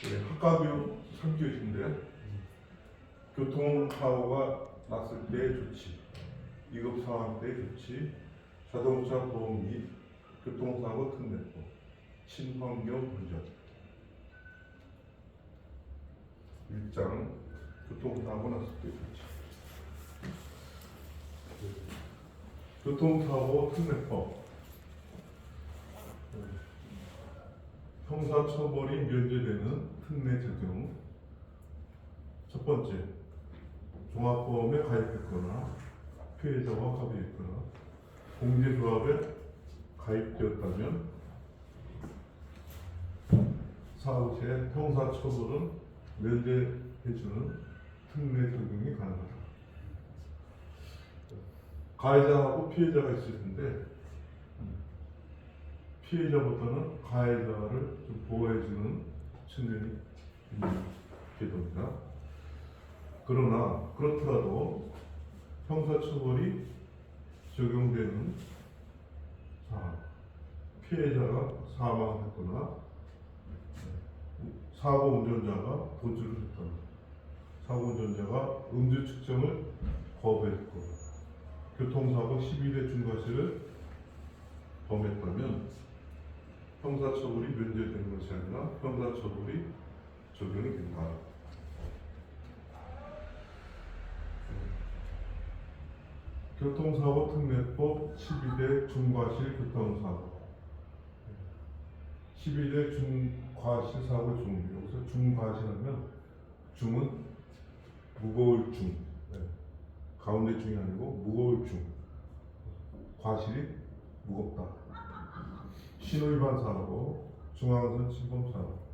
네, 학과교육 3교시인데 교통사고가 났을 때 조치, 위급상황 때 조치, 자동차 보험 및 교통사고 특례법, 친환경 운전 1장 교통사고 났을 때 조치. 교통사고 특례법 형사처벌이 면제되는 특례 적용. 첫 번째, 종합보험에 가입했거나 피해자와 합의했거나 공제조합에 가입되었다면 사후 시에 형사처벌은 면제해주는 특례 적용이 가능하다. 가해자하고 피해자가 있을 텐데 피해자보다는 가해자를 좀 보호해주는 측면이 있는 제도입니다. 그러나 그렇더라도 형사처벌이 적용되는 상황, 피해자가 사망했거나 사고 운전자가 도주를 했거나 사고 운전자가 음주 측정을 거부했고 교통사고 12대 중과실을 범했다면 형사처벌이 면제되는 것이 아니라 형사처벌이 적용이 된다. 교통사고 특례법 12대 중과실 교통사고 12대 중과실 사고 종류. 여기서 중과실하면 중은 무거울 중, 가운데 중이 아니고 무거울 중, 과실이 무겁다. 신호위반 사고, 중앙선 침범 사고,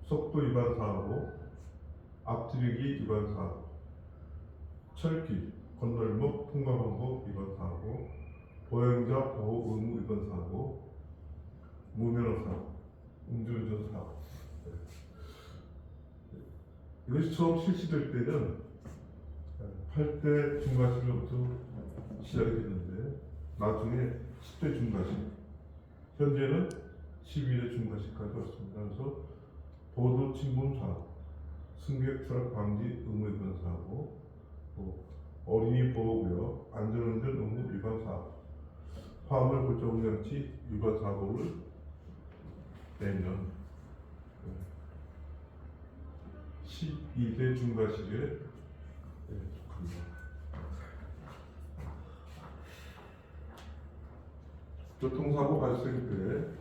속도 위반 사고, 앞지르기 위반 사고, 철길, 건널목 통과 방법 위반 사고, 보행자 보호 의무 위반 사고, 무면허 사고, 음주운전 사고. 이것이 처음 실시될 때는 8대 중과실로부터 시작이 됐는데 나중에 10대 중과실, 현재는 12대 중과실까지 왔습니다. 그래서 보도 침범 사고, 승객 추락 방지 의무 위반 사고, 또 어린이 보호구역 안전운전 의무 위반 사고, 화물 골정 장치 위반 사고를 내면 12대 중과실에 속합니다. 교통사고 발생 때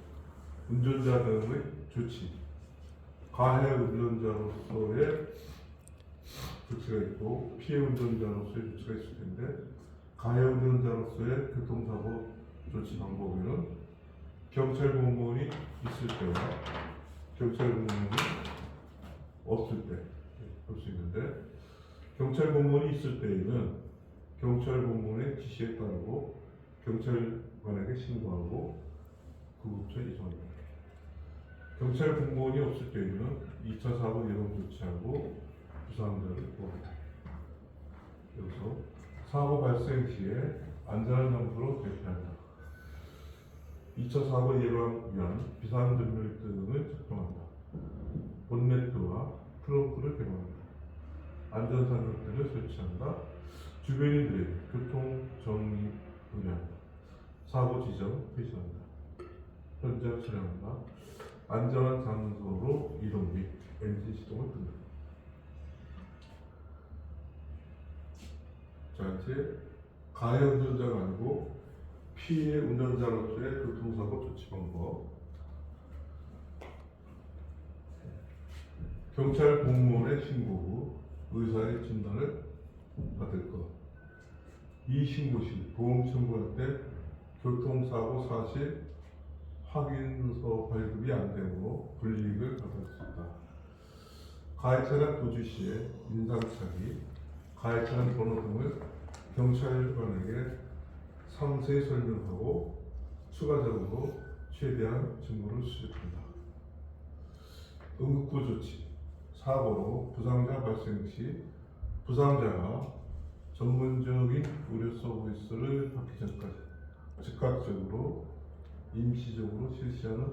운전자 등의 조치, 가해 운전자로서의 조치가 있고 피해 운전자로서의 조치가 있을 텐데 가해 운전자로서의 교통사고 조치 방법에는 경찰 공무원이 있을 때와 경찰 공무원이 없을 때 볼 수 있는데 경찰 공무원이 있을 때에는 경찰 공무원의 지시에 따르고 경찰관에게 신고하고 구급처에 이송합니다. 경찰 공무원이 없을 때에는 2차 사고 예방 조치하고 부상자를 구합니다. 여기서 사고 발생 시에 안전한 장소로 대피한다. 2차 사고 예방을 위한 비상전멸 등을 작동한다. 본네트와 트렁크를 개방한다. 안전사격대를 설치한다. 주변인들에게 교통 정리 의뢰한다. 사고 지점 표시한다. 현장 촬영한다. 안전한 장소로 이동 및 엔진 시동을 끈다. 자, 이제 가해 운전자가 아니고 피해 운전자로서의 교통사고 조치 방법. 경찰 공무원의 신고 후 의사의 진단을 받을 것. 이 신고 시 보험 청구할 때 교통사고 사실 확인서 발급이 안 되므로 불이익을 받을 수 있다. 가해 차량 도주 시에 인상착의, 가해 차량 번호 등을 경찰관에게 상세히 설명하고 추가적으로 최대한 증거를 수집한다. 응급구 조치. 사고로 부상자 발생 시 부상자가 전문적인 의료 서비스를 받기 전까지 즉각적으로 임시적으로 실시하는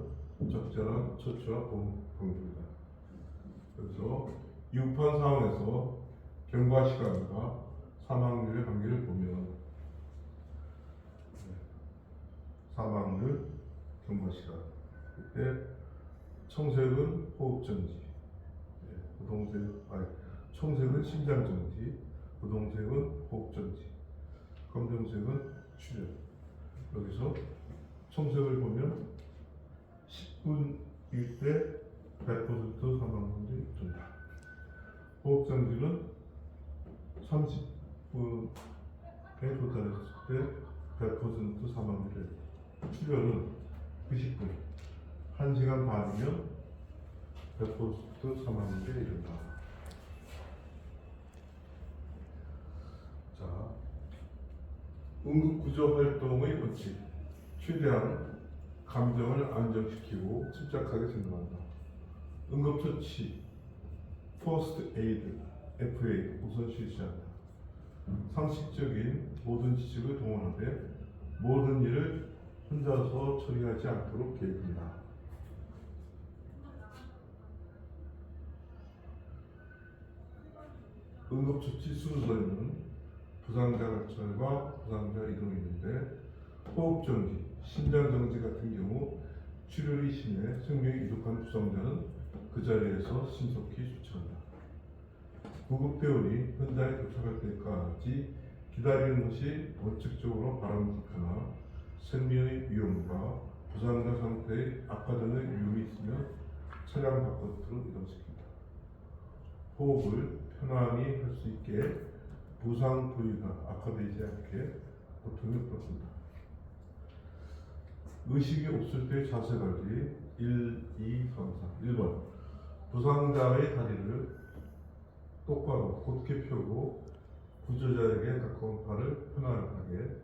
적절한 처치와 보험 방법이다. 그래서 유판 상황에서 경과 시간과 사망률의 관계를 보면 사망률, 경과 시간 그때 청색은 호흡정지, 청색은 심장정지, 분홍색은 호흡정지, 검정색은 출혈. 여기서 청색을 보면 10분일 때 100% 사망률이 있다. 호흡정지는 30분에 도달했을 때 100% 사망률이 있다. 출혈은 90분, 1시간 반이면 100% 사망률에 이른다. 자, 응급구조 활동의 원칙. 최대한 감정을 안정시키고 침착하게 생각한다. 응급처치, First Aid, FA 우선 실시한다. 상식적인 모든 지식을 동원하되 모든 일을 혼자서 처리하지 않도록 계획한다. 응급처치 순서에는 부상자 관찰과 부상자 이동이 있는데 호흡정지, 심장정지 같은 경우 출혈이 심해 생명이 위독한 부상자는 그 자리에서 신속히 조치한다. 구급대원이 현장에 도착할 때까지 기다리는 것이 원칙적으로 바람직하나 생명의 위험과 부상자 상태의 악화되는 위험이 있으면 차량 바깥으로 이동시킨다. 호흡을 편안히 할 수 있게 부상 부위가 악화되지 않게 고통을 풀어준다. 의식이 없을 때 자세 관리 1, 2, 3, 4. 1번 부상자의 다리를 똑바로 곧게 펴고 구조자에게 가까운 팔을 편안하게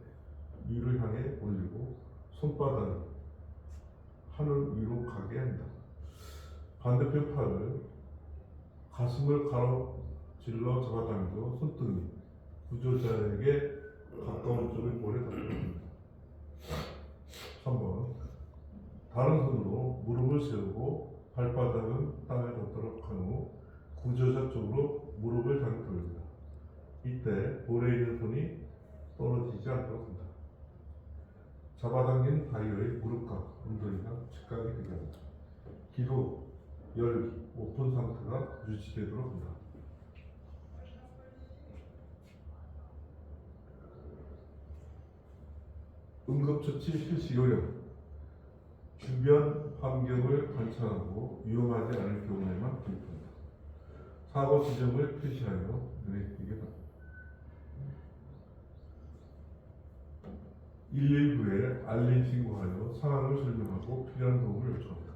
위를 향해 올리고 손바닥을 하늘 위로 가게 한다. 반대편 팔을 가슴을 가로질러 잡아당겨 손등이 구조자에게 가까운 쪽의 볼에 닿습니다. 3번 다른 손으로 무릎을 세우고 발바닥은 땅에 닿도록 한 후 구조자 쪽으로 무릎을 향해 돌립니다. 이때 볼에 있는 손이 떨어지지 않도록 한다. 잡아당긴 다리의 무릎과 엉덩이가 직각이 되게 한다. 기도, 열기, 오픈 상태가 유지되도록 한다. 응급처치 실시 요령. 주변 환경을 관찰하고 위험하지 않을 경우에만 투입한다. 사고 지점을 표시하여 눈에 띄게 한다. 119에 알림 신고하여 상황을 설명하고 필요한 도움을 요청한다.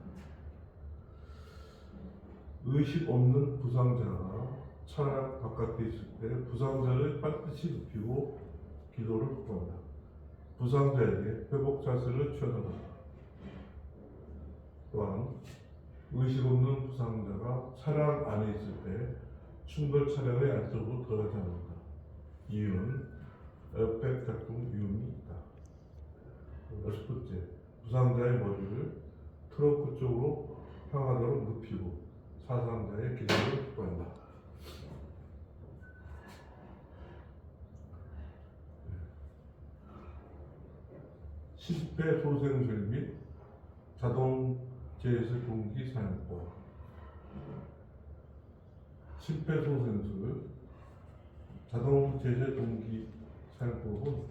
의식 없는 부상자가 차량 바깥에 있을 때 부상자를 반드시 눕히고 기도를 구한다. 부상자에게 회복 자세를 취하도록. 또한 의식 없는 부상자가 차량 안에 있을 때 충돌 차량의 안쪽으로 들어가지 않는다. 이유는 에어백 작동 위험이 있다. 6번째, 부상자의 머리를 트렁크 쪽으로 향하도록 눕히고 사상자의 기도를 확보한다. 심폐소생술 및 자동 재해석 동기 사용법. 심폐소생술, 자동 재해석 동기 사용법은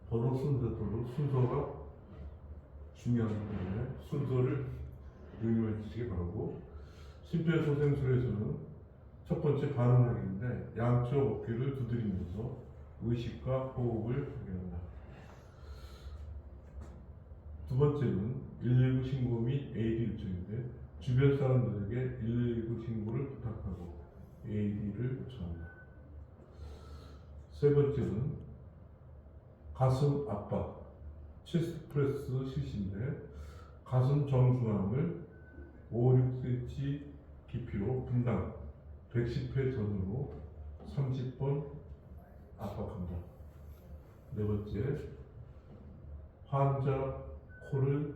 번호 순서대로 순서가 중요하기 때문에 순서를 유념해 주시기 바라고, 심폐소생술에서는 첫 번째 반응하기인데 양쪽 어깨를 두드리면서 의식과 호흡을 확인한다. 두 번째는 119 신고 및 AED 요청인데 주변 사람들에게 119 신고를 부탁하고 AED를 요청한다. 세 번째는 가슴 압박, 체스트 프레스 실시인데 가슴 정중앙을 5, 6cm 깊이로 분당 110회 전후로 30번 압박한다. 네 번째, 환자 코를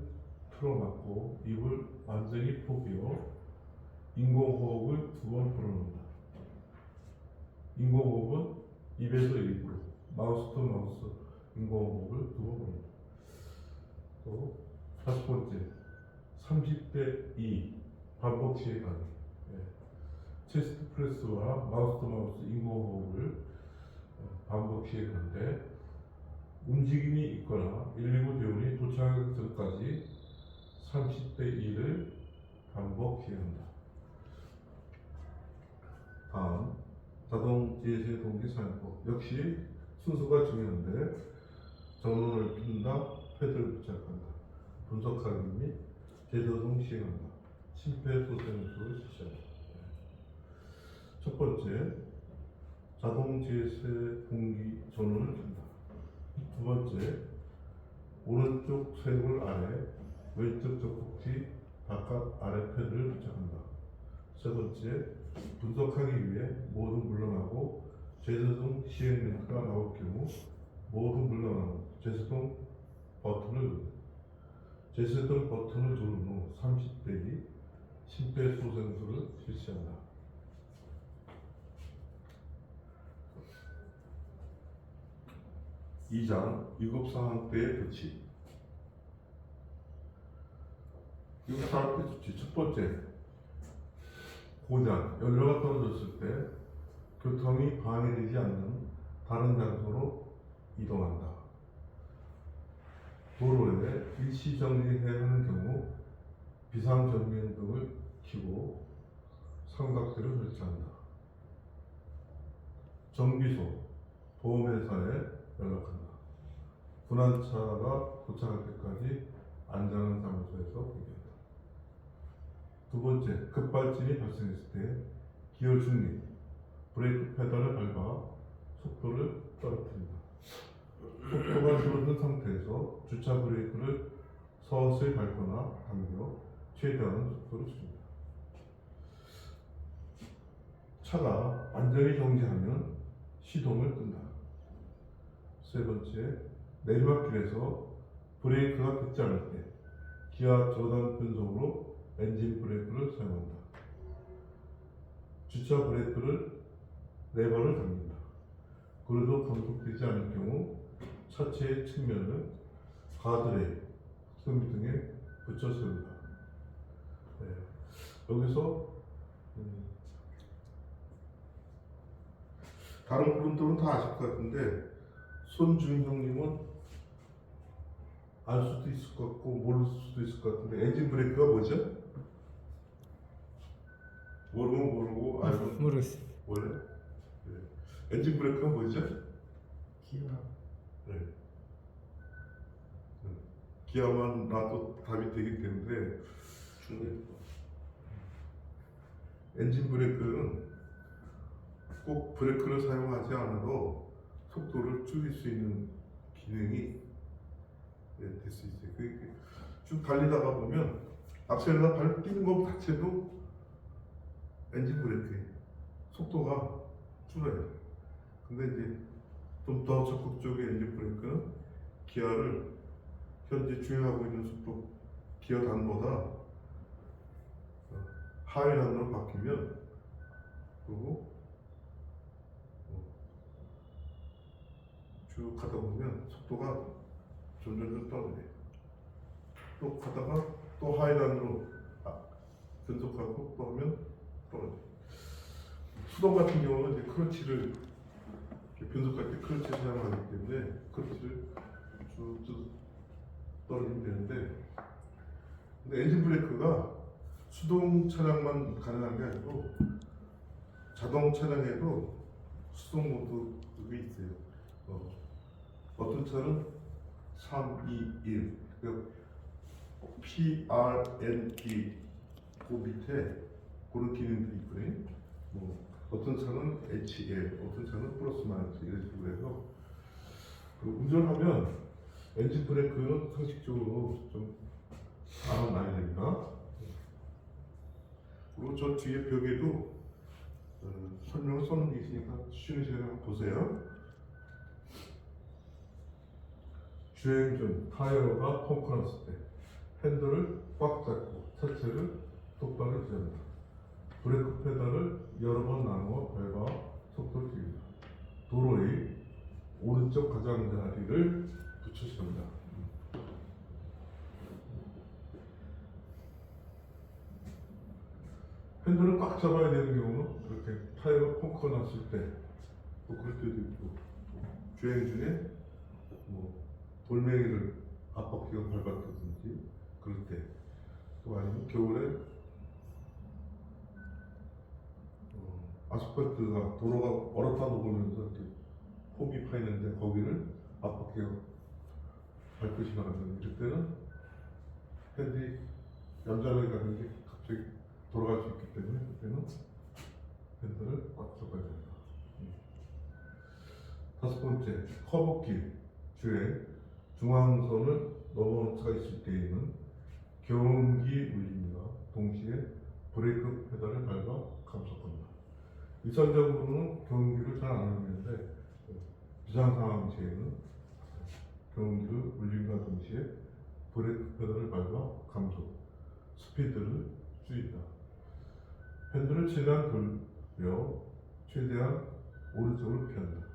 틀어막고 입을 완전히 포개어 인공호흡을 2번 불어넣는다. 인공호흡은 입에서 입으로, 마우스 투 마우스 인공호흡을 2번 불어넣는다. 또 5번째, 30대 2 반복 시행하기. 체스트 프레스와 마우스 투 마우스 인공호흡을 반복 시행하는데 움직임이 있거나 119 대원이 도착하기 전까지 30대 2를 반복 시행한다. 다음 자동 지혜세 동기 사용법. 역시 순서가 중요한데 전원을 끈다, 패드를 부착한다, 분석하기 및 재조정 시행한다, 심폐소생술을 실시한다. 첫 번째, 자동 지혜세 동기 전원을 끈다. 두 번째, 오른쪽 쇄골 아래 왼쪽 젖꼭지 바깥 아래 패드를 부착한다. 세 번째, 분석하기 위해 모두 물러나고 재조정 시행 멘트가 나올 경우 모두 물러나고 재조정 버튼을 누른다. 재조정 버튼을 누른 후 30대기 심폐소생술을 실시한다. 2장 위급상황 때의 조치. 위급상황 때 조치. 첫 번째, 고장, 연료가 떨어졌을 때 교통이 방해되지 않는 다른 장소로 이동한다. 도로에 일시 정지해야 하는 경우 비상전면 등을 켜고 삼각대를 설치한다. 정비소, 보험회사에 연락한다. 군환차가 도착할 때까지 안전한 장소에서 대기한다. 두 번째, 급발진이 발생했을 때 기어 중립, 브레이크 페달을 밟아 속도를 떨어뜨린다. 속도가 줄어든 상태에서 주차 브레이크를 서서히 밟거나 당겨 최대한 속도를 줄인다. 차가 완전히 정지하면 시동을 끈다. 세 번째, 내리막길에서 브레이크가 듣지 않을 때 기아 저단 변속으로 엔진 브레이크를 사용한다. 주차 브레이크를 레버를 당긴다. 그래도 감속되지 않을 경우 차체의 측면을 가드레일, 스토미 등에 붙여 세운다. 여기서 다른 분들은 다 아실 것 같은데 손준형님은 알 수도 있을 것 같고 모를 수도 있을 것 같은데 엔진 브레이크가 뭐죠? 모르면 모르고 알면 모르겠어요. 원래 엔진 브레이크가 뭐죠? 기아. 네. 기아만 나도 답이 되기 때문에 엔진 브레이크는 꼭 브레이크를 사용하지 않아도 속도를 줄일 수 있는 기능이 될 수 있어요. 쭉 달리다가 보면 악셀에다 발 뛰는 것 자체도 엔진 브레이크예요. 속도가 줄어요. 근데 이제 좀 더 적극적인 엔진 브레이크는 기아를 현재 주행하고 있는 속도 기어 단보다 하위 단으로 바뀌면 그리고 쭉 가다 보면 속도가 점점 떨어져요. 또 가다가 또 하위 단으로 변속하고 또 하면 떨어져요. 수동 같은 경우는 이제 크러치를 변속할 때 크러치를 사용하기 때문에 크러치를 쭉 떨어지면 되는데, 근데 엔진 브레이크가 수동 차량만 가능한 게 아니고 자동 차량에도 수동 모드가 있어요. 어떤 차는 3, 2, 1 PRNP 그 밑에 그런 기능들이 있거든요. 어떤 차는 HL, 어떤 차는 플러스 마이너스 이런 식으로 해서 운전하면 엔진 브레이크는 상식적으로 좀 알아놔야 됩니다. 그리고 저 뒤에 벽에도 설명을 써놓은 게 있으니까 쉬는 시간에 한번 보세요. 주행 중 타이어가 펑크 났을 때 핸들을 꽉 잡고 차체를 똑바로 유지한다. 브레이크 페달을 여러 번 나누어 밟아 속도를 줄입니다. 도로의 오른쪽 가장자리를 붙여줍니다. 핸들을 꽉 잡아야 되는 경우는 그렇게 타이어가 펑크가 났을 때, 또 그럴 때도 있고, 주행 중에 뭐 돌멩이를 앞바퀴가 밟았다든지 그럴 때, 또 아니면 겨울에 아스팔트가 도로가 얼었다 녹으면서 이렇게 폼이 파 있는데 거기를 앞바퀴가 밟고 지나가는 이럴 때는 핸들이 얌전하게 가는 게 갑자기 돌아갈 수 있기 때문에 그때는 핸들을 꽉 잡아야 됩니다. 다섯 번째, 커브길 주행 중앙선을 넘어올 수가 있을 때에는 경운기 울림과 동시에 브레이크 페달을 밟아 감속합니다. 일반적으로는 경운기를 잘 안 울리는데 비상 상황 시에는 경운기를 울림과 동시에 브레이크 페달을 밟아 감속, 스피드를 줄인다. 핸들을 최대한 돌려 최대한 오른쪽으로 피한다.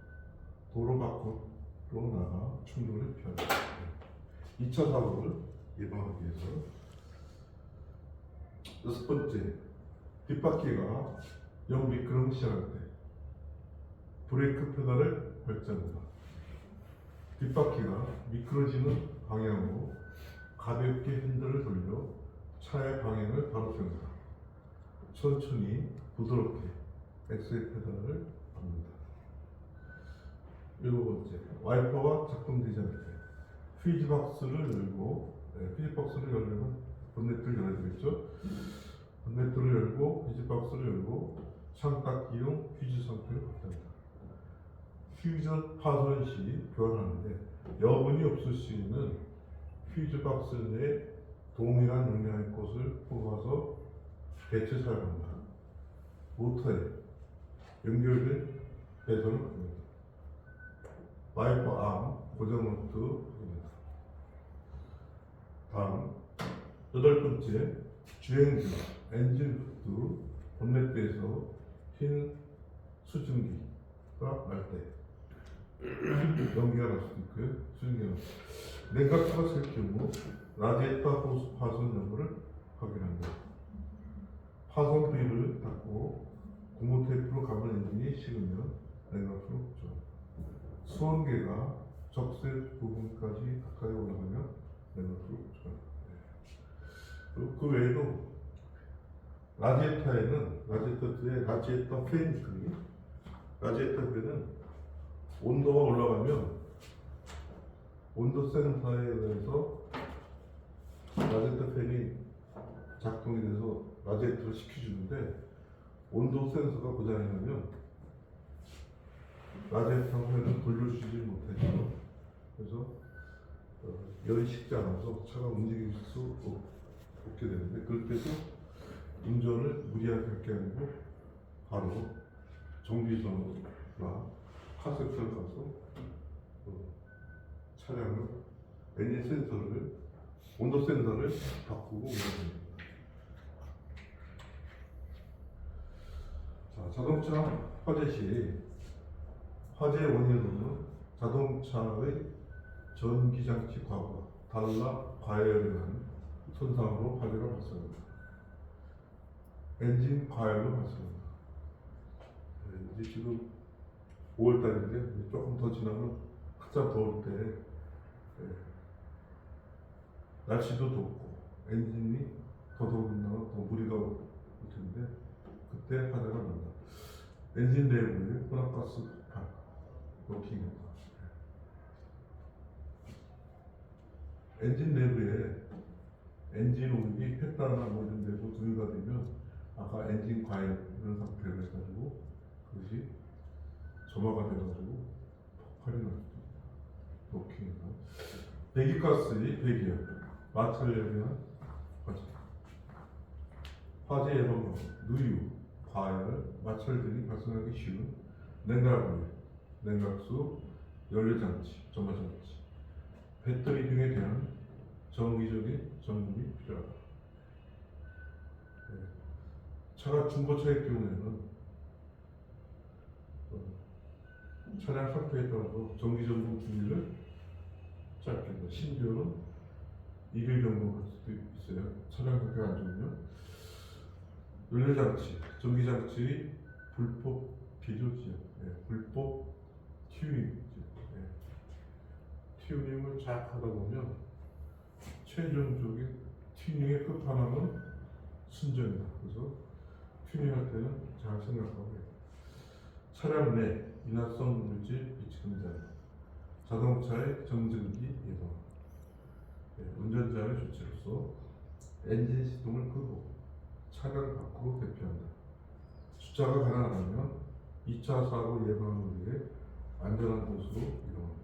도로 밖으로 나가 충돌을 피한다. 2차 사고를 예방하기 위해서. 여섯 번째, 뒷바퀴가 영 미끄럼 시작할 때 브레이크 페달을 밟습니다. 뒷바퀴가 미끄러지는 방향으로 가볍게 핸들을 돌려 차의 방향을 바로 세운다. 천천히 부드럽게 엑셀 페달을 밟는다. 일곱 번째, 와이퍼가 작동되지 않을 때 퓨즈박스를 열고, 퓨즈박스를 열려면 본네트를 열어야 되겠죠. 본네트를 열고 퓨즈박스를 열고 창닫기용 퓨즈 상태를 확대합니다. 퓨즈 파손 시 교환하는데 여분이 없을 시에는 퓨즈박스 내에 동일한 용량의 것을 뽑아서 대체 사용합니다. 모터에 연결된 배선을 합니다. 와이퍼 암 고정 노트입니다. 다음 여덟 번째, 주행 중 엔진 후드 본네트에서 흰 수증기가 날 때 연기가 날 수도 있고요. 수증기가 날 때 냉각수가 쓸 경우 라디에이터 호스 파손 여부를 확인합니다. 파손 부위를 닫고 고무 테이프로 감은 엔진이 식으면 냉각수로 붙여줍니다. 수온계가 적색 부분까지 가까이 올라가면 냉각수로 붙여줍니다. 그 외에도 라디에이터에는 라디에이터 팬이 라디에이터 팬은 온도가 올라가면 온도 센서에 의해서 라디에이터 팬이 작동이 돼서 라디에이터를 식혀주는데 온도 센서가 고장이 나면 라디에이터 팬을 돌려주지 못해서 그래서 열이 식지 않아서 차가 움직일 수 없게 되는데 그럴 때도 운전을 무리하게 할 게 아니고 바로 정비소나 카센터를 가서 차량을 엔진 센서를 온도 센서를 바꾸고 운전합니다. 자, 자동차 화재 시 화재의 원인으로는 자동차의 전기장치 과부하, 단락 과열에 의한 손상으로 화재가 발생합니다. 엔진 과열로 발생합니다. 이제 지금 5월달인데 조금 더 지나면 한참 더울 때 날씨도 덥고 엔진이 더더군다나 더 무리가 올 텐데 그때 화재가 난다. 엔진 내부에 혼합가스 폭발, 노킹입니다. 엔진 내부에 엔진 오일이 폈다나 뭐 이런 데서 누유가 되면 아까 엔진 과열 이런 상태로 해가지고 그것이 점화가 돼가지고 폭발이 날 수도 있다. 노킹입니다. 배기가스의 배기열, 마찰열에 의한 화재. 화재 예방법, 누유, 과열, 마찰 등이 발생하기 쉬운 냉각오일, 냉각수, 연료장치, 점화장치, 배터리 등에 대한 정기적인 점검이 필요하다. 차가 중고차의 경우에는 차량 상태에 따라서 정기점검 주기를 짧게 심지어는 2일 점검할 수도 있어요. 차량 상태가 안 좋으면. 연료장치, 전기장치 불법 비조지역, 불법 튜닝, 튜닝을 쫙 하다 보면 최종적인 튜닝의 끝판왕은 순정이다. 그래서 튜닝할 때는 잘 생각하고 해요. 차량 내 인화성 물질 비치 금지, 자동차의 정전기 예방, 운전자의 조치로서 엔진 시동을 끄고 차량 밖으로 대피한다. 주차가 가능하다면 2차 사고 예방을 위해 안전한 곳으로 이동한다.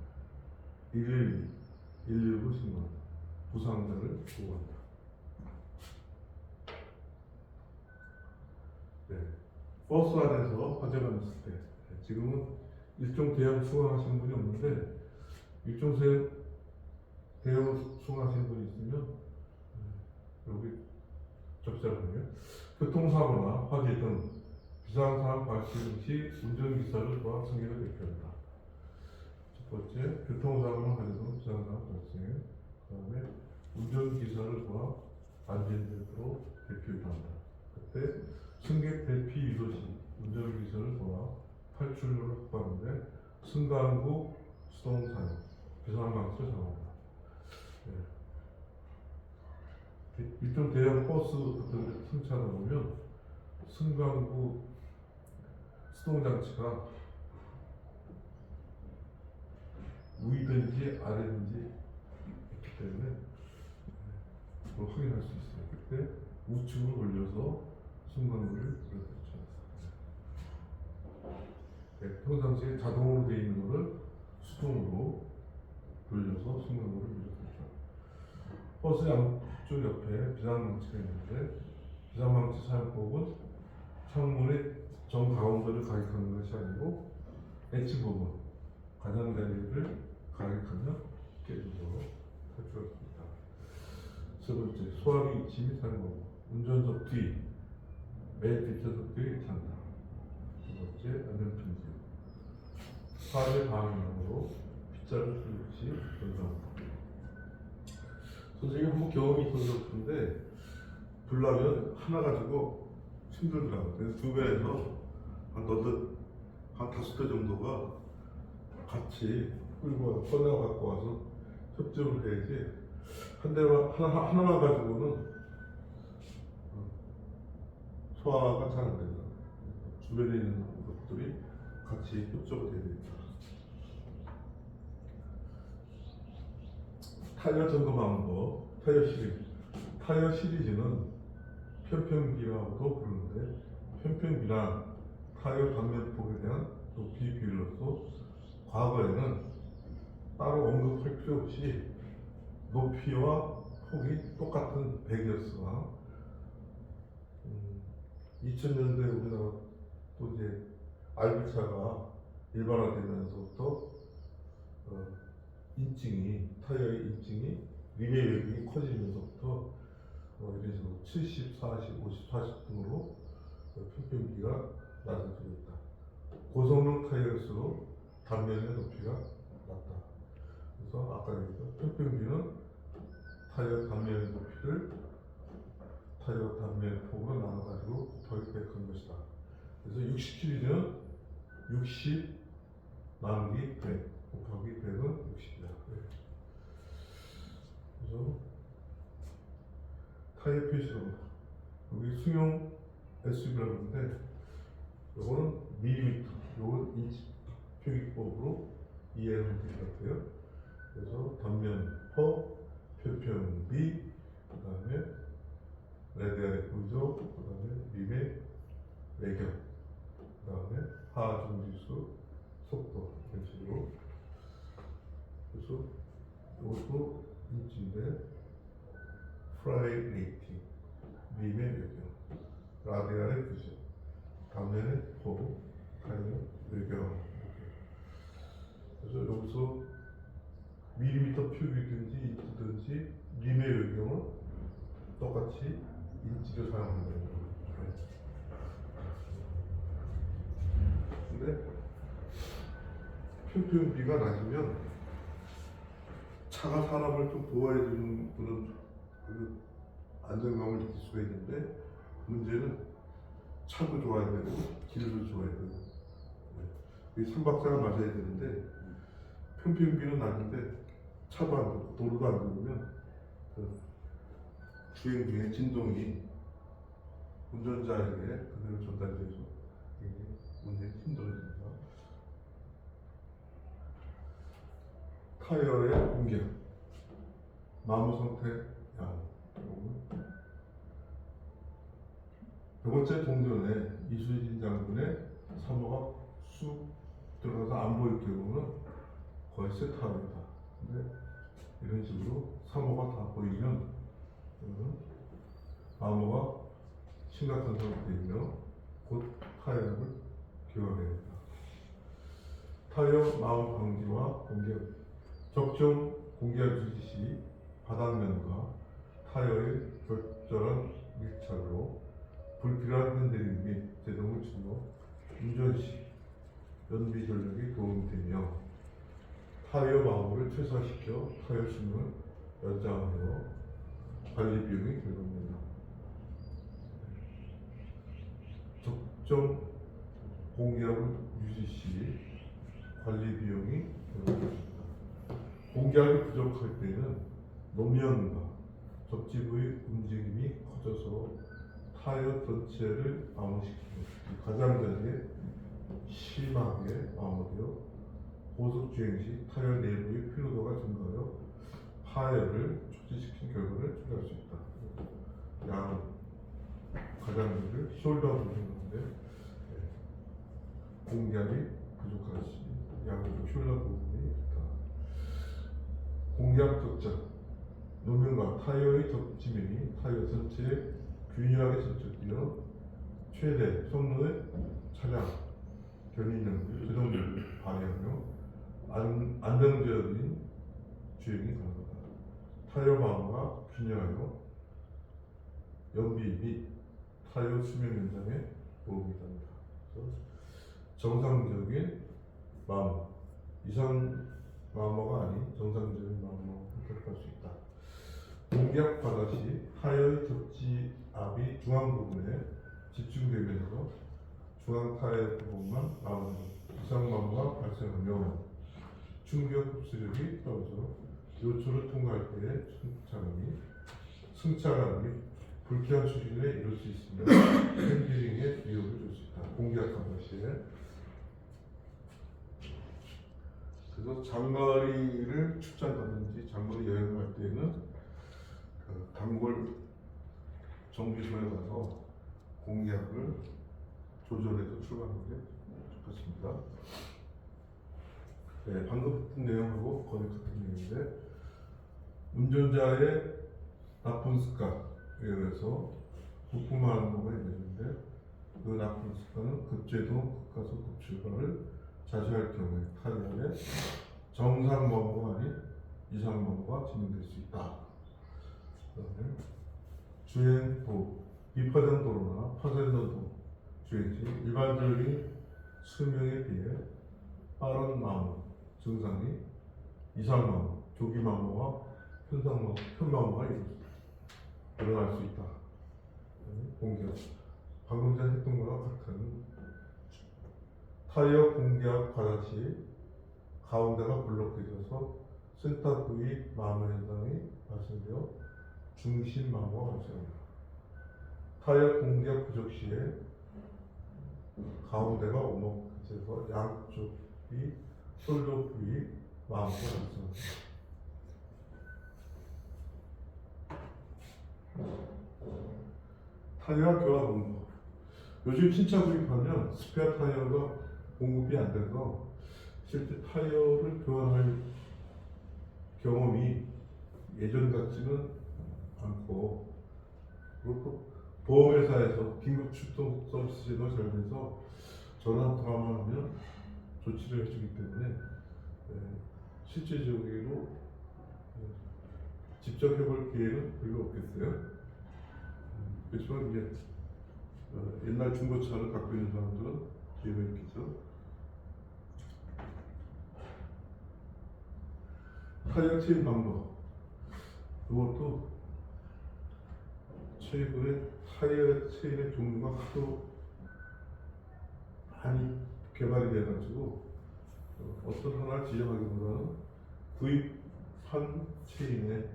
112, 119 신고한다. 부상자를 보호한다. 버스 안에서 화재가 났을 때, 지금은 일종 대형 수강하시는 분이 없는데 일종 대형 수강하시는 분이 있으면 여기 적자군요. 교통사고나 화재 등 비상상황 발생 시 운전기사를 도와 승객을 대피한다. 첫 번째, 교통사고나 화재 등 비상상황 발생. 그 다음에 운전기사를 도와 안전지역으로 대피를 한다. 그때 승객 대피 유도 시 운전기사를 도와 탈출로를 확보하는데 승강구 수동 사용, 비상방치를 사용한다. 일종 대형 버스 같은 데 승차하다 보면 승강구 수동장치가 위든지 아래든지 있기 때문에 그걸 확인할 수 있어요. 그때 우측을 올려서 승강구를 밀어붙여야 돼요. 평상시에 자동으로 되어 있는 것을 수동으로 돌려서 승강구를 밀어붙여요. 버스 양쪽 옆에 비상망치가 있는데 비상망치 사용법은 창문의 정가운데를 가격하는 것이 아니고 엣지 부분, 가장자리를 가격하면 깨져서 탈출할 수 있다. 세 번째, 소화기 위치 및 사용법. 운전석 뒤, 맨 뒷좌석 뒤에 찬다. 두 번째, 안전핀지. 화재 방향으로 빗자루 뚫듯이 연상한다. 선생님 한번 경험이 있어서 그런데 불나면 하나 가지고 힘들더라고요. 그래서 두 배에서 한 다섯 대 정도가 같이 끌고 꺼내 갖고 와서 협조를 해야지 하나만 가지고는 소화가 잘 안 된다. 주변에 있는 것들이 같이 협조가 돼야 됩니다. 타이어 점검하는 거, 타이어 시리즈. 타이어 시리즈는 편평비라고도 부르는데, 편평비란 타이어 단면폭에 대한 높이 비율로서 과거에는 따로 언급할 필요 없이 높이와 폭이 똑같은 배기였으나 2000년대에 우리나라 또 이제 알비차가 일반화되면서부터 타이어의 인증이 리메 외경이 커지면서부터 이런 식으로 70, 40, 50, 40 등으로 편평비가 낮아지고 있다. 고성능 타이어일수록 단면의 높이가 낮다. 그래서 아까 얘기했던 편평비는 타이어 단면의 높이를 타이어 단면의 폭으로 나눠가지고 곱하기 100한 것이다. 그래서 60 시리즈는 60 나누기 100 곱하기 100은 60이다. 그래서 타이어 표시로 여기 승용 SUV라고 하는데 요거는 밀리미터, 요건 인치 표기법으로 이해하면 될 것 같아요. 그래서 단면 퍼, 표평비, 그 다음에 레디알의 구조, 그 다음에 림의 외경, 그 다음에 하중지수, 속도 이런 식으로. 그래서 이것도 인치인데 프라이 레이팅, 림의 외경, 라디알의 구조, 단면의 포, 타이어 외경. 그래서 여기서 밀리미터 표기든지 인치든지 림의 외경은 똑같이 인치를 사용한다는 거예요. 같은데 평평비가 낮으면 차가 사람을 좀 보호해주는 그런 그 안정감을 느낄 수가 있는데 문제는 차도 좋아야 되고 길도 좋아야 되고 이 삼박자가 맞아야 되는데 평평비는 낮은데 차도 안 되고 도로도 안 되면 그 주행 중에 진동이 운전자에게 그대로 전달돼서 이게 운전이 힘들어집니다. 타이어의 공격, 마모 상태 양. 100번째 동전에 이수진 장군의 사모가 쑥 들어가서 안 보일 경우는 거의 세타입니다. 근데 이런 식으로 사모가 다 보이면 마모가 심각한 상태이며 곧 타이어를 교환해야 합니다. 타이어 마모 방지와 공격, 적정 공기압 유지 시 바닥면과 타이어의 적절한 밀착으로 불필요한 흔들림 및 제동을 줄여 운전 시 연비 전력이 도움이 되며 타이어 마모를 최소화시켜 타이어 수명을 연장하여 관리 비용이 절감됩니다. 적정 공기압을 유지 시 관리 비용이 절감됩니다. 공기압이 부족할 때는 노면과 접지 부위 움직임이 커져서 타이어 전체를 마모시키고 가장자리에 심하게 마모되어 고속 주행 시 타이어 내부의 피로도가 증가하여 파열을 촉진시킨 결과를 초래할 수 있다. 양 가장자리를 숄더 부분인데 공기압이 부족할 시 양쪽 숄더 부분이 있다. 공기압 적정 노면과 타이어의 접지면이 타이어 전체에 균일하게 접촉되어 최대 성능의 차량 견인력을 제동력을 발휘하며 안정적인 주행이 가능하다. 타이어 마모가 균일하여 연비 및 타이어 수명 연장에 도움이 됩니다. 정상적인 마모, 이상 마모가 아닌 정상적인 마모를 선택할 수 있다. 공기압 과다 시 타이어의 접지압이 중앙 부분에 집중되면서 중앙 타이어 부분만 마모는 이상 마모가 발생하며 충격 흡수력이 떨어져 요초를 통과할 때의 승차감이 불쾌한 수준에 이를 수 있으며 핸들링에 위협을 줄 수 있다. 공기압 과다 시에 그래서 장거리를 출장 가든지 장거리 여행을 할 때는 단골 정비소에 가서 공기압을 조절해서 출발하는 게 좋겠습니다. 네, 방금 했던 내용하고 거의 같은 내용인데 운전자의 나쁜 습관에 의해서 부품하는 거가 있는데 그 나쁜 습관은 급제동, 급가속, 급출발을 자주 할 경우에 타이어에 정상 마모가 아닌 이상 마모가 진행될 수 있다. 그다음에 주행도 비파전 도로나 파전된 도로 주행 시 일반적인 수명에 비해 빠른 마모 증상이 이상 마모, 조기 마모와 편마모가 일어날 수 있다. 공기압 방금 전에 했던 거와 같은 타이어 공기압 과다 시 가운데가 블록해져서 센터 부위 마모 현상이 발생되어 중심 마모가 발생합니다. 타이어 공기압 부족 시에 가운데가 오목해져서 양쪽이 숄더 부위 마모가 발생합니다. 타이어 교환 방법. 요즘 신차 구입하면 스페어 타이어가 공급이 안 돼서 실제 타이어를 교환할 경험이 예전 같지는 않고, 그리고 보험회사에서 긴급 출동 서비스 제도가 잘 돼서 전화 한 통화만 하면 조치를 해주기 때문에 실제적으로 직접 해볼 기회는 별로 없겠어요. 그렇지만 이제 옛날 중고차를 갖고 있는 사람들은 기회가 있겠죠. 타이어 체인 방법. 이것도 최근에 타이어 체인의 종류가 하도 많이 개발이 돼가지고 어떤 하나 지정하기보다는 구입한 체인의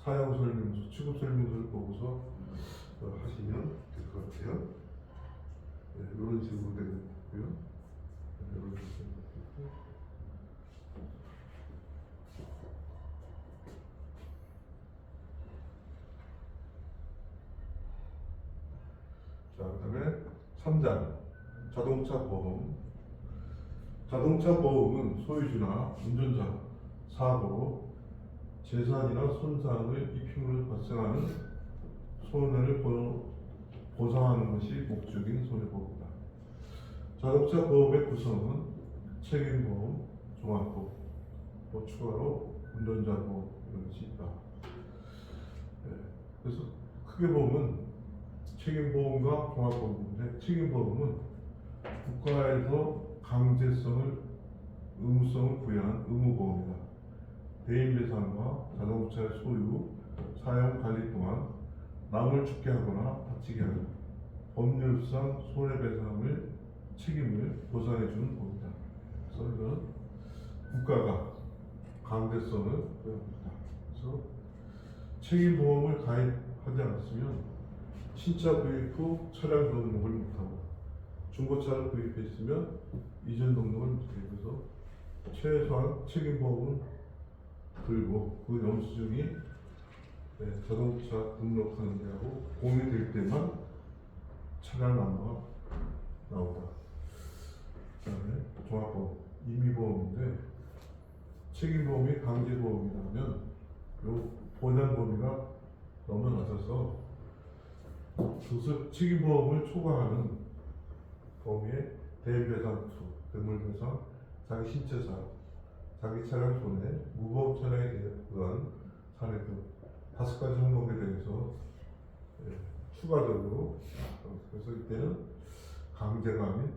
사용 설명서, 취급 설명서를 보고서 하시면 될 것 같아요. 네, 이런 식으로 되는 거고요. 네, 이런 식으로 되고. 자, 그다음에 3장 자동차 보험. 자동차 보험은 소유주나 운전자 사고, 재산이나 손상을 입힘으로 발생하는 손해를 보상하는 것이 목적인 손해보험이다. 자동차 보험의 구성은 책임보험, 종합보험, 또 추가로 운전자 보험 이런 것이 있다. 네, 그래서 크게 보면 책임보험과 종합보험인데, 책임보험은 국가에서 강제성을, 의무성을 부여한 의무보험이다. 대인배상과 자동차의 소유, 사용 관리 동안 남을 죽게 하거나 다치게 하는 법률상 손해배상을 책임을 보상해주는 보험이다. 그래서 이건 국가가 강제성을 부여합니다. 그래서 책임보험을 가입하지 않았으면 신차 구입 후 차량 등록을 못하고, 중고차를 구입했으면 이전 등록을 못해요. 그래서 최소한 책임보험은 들고 그 영수증이 자동차 등록하는 데하고 공유될 때만 차량 넘버가 나오다. 그다음에 종합보험, 임의보험인데, 책임보험이 강제보험이라면 요 보장 범위가 너무 낮아서 책임보험을 초과하는 범위에 대배상, 대물배상, 자기 신체사, 자기 차량 손해, 무보험 차량에 대한 사례 등 5가지 항목에 대해서 추가적으로, 그래서 이때는 강제가 아닌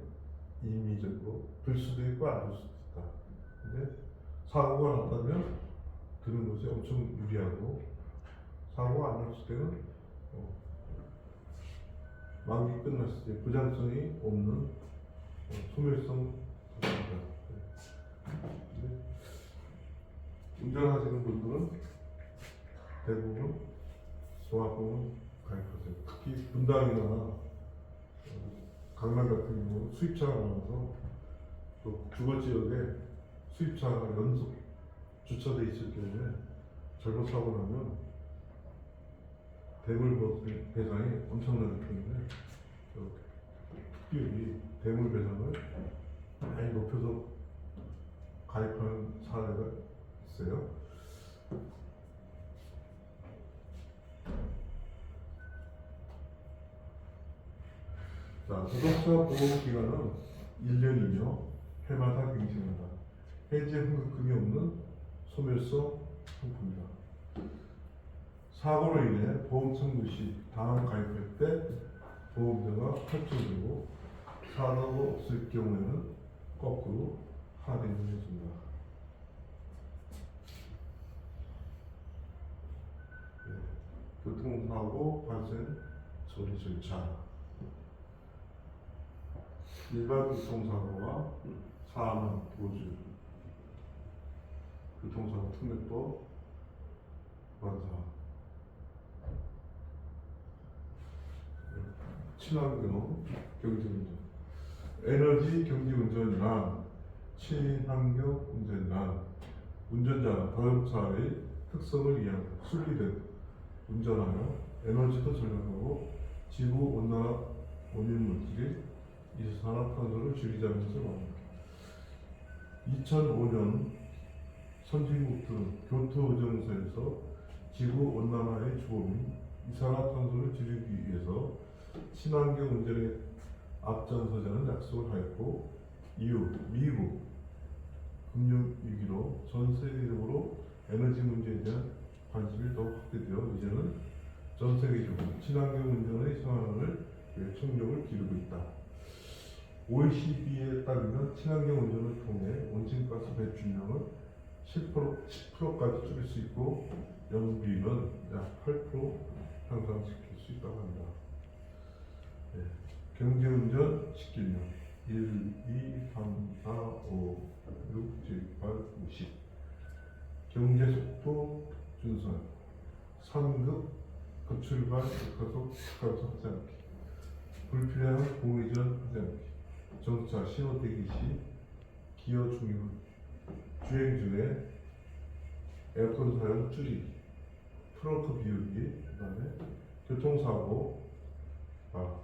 임의적으로 들 수도 있고 안 들 수도 있다. 근데 사고가 났다면 드는 것이 엄청 유리하고, 사고가 안 났을 때는 만기 끝났을 때 부장성이 없는 소멸성 상태입니다. 운전하시는 분들은 대부분 종합보험 가입하세요. 특히 분당이나 강남 같은 경우 수입차가 많아서 또 주거 지역에 수입차가 연속 주차돼 있을 경우에 잘못 사고 나면 대물 배상이 엄청나기 때문에 특별히 대물 배상을 많이 높여서 가입하는 사례가 있어요. 자, 자동차 보험 기간은 1년이며 해마다 갱신한다. 해지 환급금이 없는 소멸성 상품이다. 사고로 인해 보험 청구 시 다음 가입할 때 보험료가 할증되고, 사고가 없을 경우에는 거꾸로 할인을 해준다. 교통사고 발생 처리 절차. 일반 교통사고와 사망, 도주, 교통사고 특례법, 관사, 친환경 경제운전, 에너지 경제운전이란 친환경 운전이란 운전자가 자동차의 특성을 이해하고 순리대로 운전하여 에너지도 절약하고 지구 온난화 원인 물질인 이산화탄소를 줄이자면서 말합니다. 2005년 선진국들 교토의정서에서 지구 온난화의 주범인 이산화탄소를 줄이기 위해서 친환경 운전에 앞장서자는 약속을 하였고, 이후 미국 금융위기로 전 세계적으로 에너지 문제에 대한 관심이 더욱 확대되어 이제는 전 세계적으로 친환경 운전의 성황을 위해 총력을 기울이고 있다. OECD에 따르면 친환경 운전을 통해 온실가스 배출량은 10%까지 줄일 수 있고 연비는 약 8% 향상시킬 수 있다고 합니다. 네. 경제운전 10개년 1, 2, 3, 4, 5, 6, 7, 8, 9, 10 경제속도 준선 3급 급출발 급가속 특가속 하지 않기 불필요한 공회전 하지 않기 정차 신호 대기 시 기어 중임 주행 중에 에어컨 사용 줄이기 트렁크 비우기 그다음에 교통사고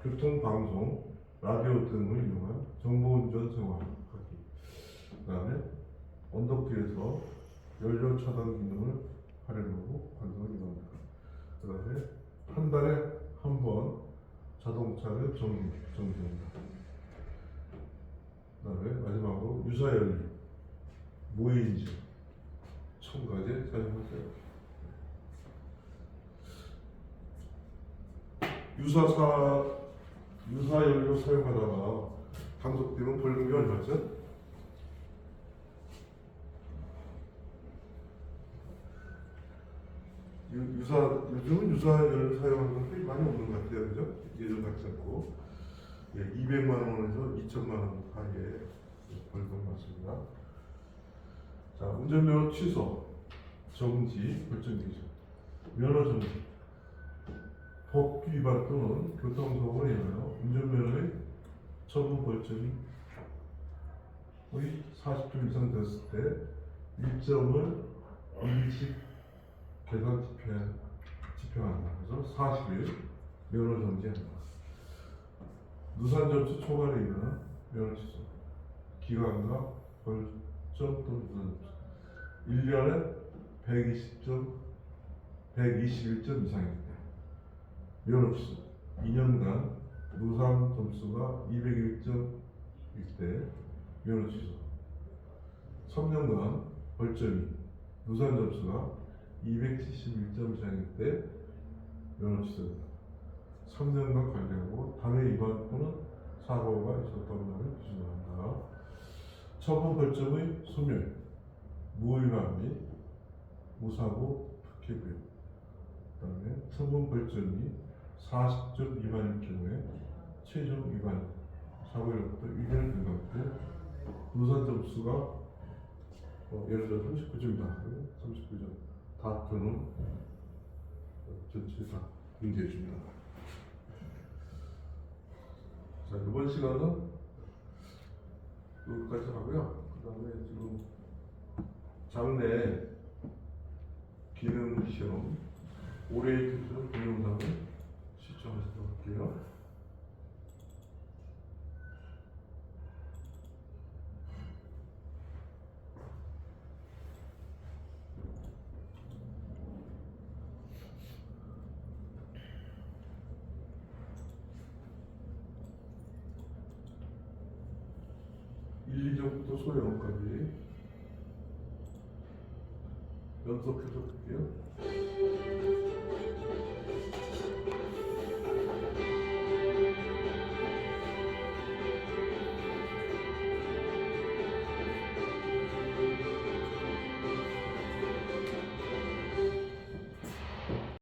교통방송 라디오 등을 이용한 정보운전 생활하기 그다음에 언덕길에서 연료 차단 기능을 활용하고 관성을 이용합니다. 그다음에 한 달에 한 번 자동차를 정지합니다. 그다음에 마지막으로 유사연료, 무해인증, 첨가제 사용하세요. 유사연료 사용하다가 단속되면 벌금이 얼마죠? 요즘은 유사연료 사용하는 것들이 많이 없는 것 같아요, 그죠? 예전 같지 않고 200만 원에서 2천만 원 사이에 벌금 맞습니다. 자, 운전면허 취소, 정지, 벌점기준, 면허 정지, 법규 위반 또는 교통사고로 인하여 운전면허의 처분 벌점이 거의 40점 이상 됐을 때 1점을 일찍 계산 집행한다. 그래서 40일 면허 정지한다. 누산 점수 초과로 인한 면허 취소, 기관과 벌점 또는 누산 점수 1년에 121점 이상일 때 면허 취소, 2년간 누산 점수가 201점일 때 면허 취소, 3년간 벌점이 누산 점수가 271점 이상일 때 면허 취소입니다. 3년간 관리하고 단회 위반 또는 사고가 있었다는 날을 기준한다. 처분 벌점의 소멸, 무위반 및 무사고 특혜부여. 그다음에 처분 벌점이 40점 위반일 경우에 최종 위반 사고로부터 1년을 경과할 때 누산 점수가 예를 들어 39점이다. 39점 다투는 전체 다 공개해 줍니다. 자, 이번 시간은 여기까지 하고요. 그 다음에 지금 장내 기능 시험 오레이트 동영상을 시청하시도록 할게요. 일리적부터 소형까지 연속해서 볼게요.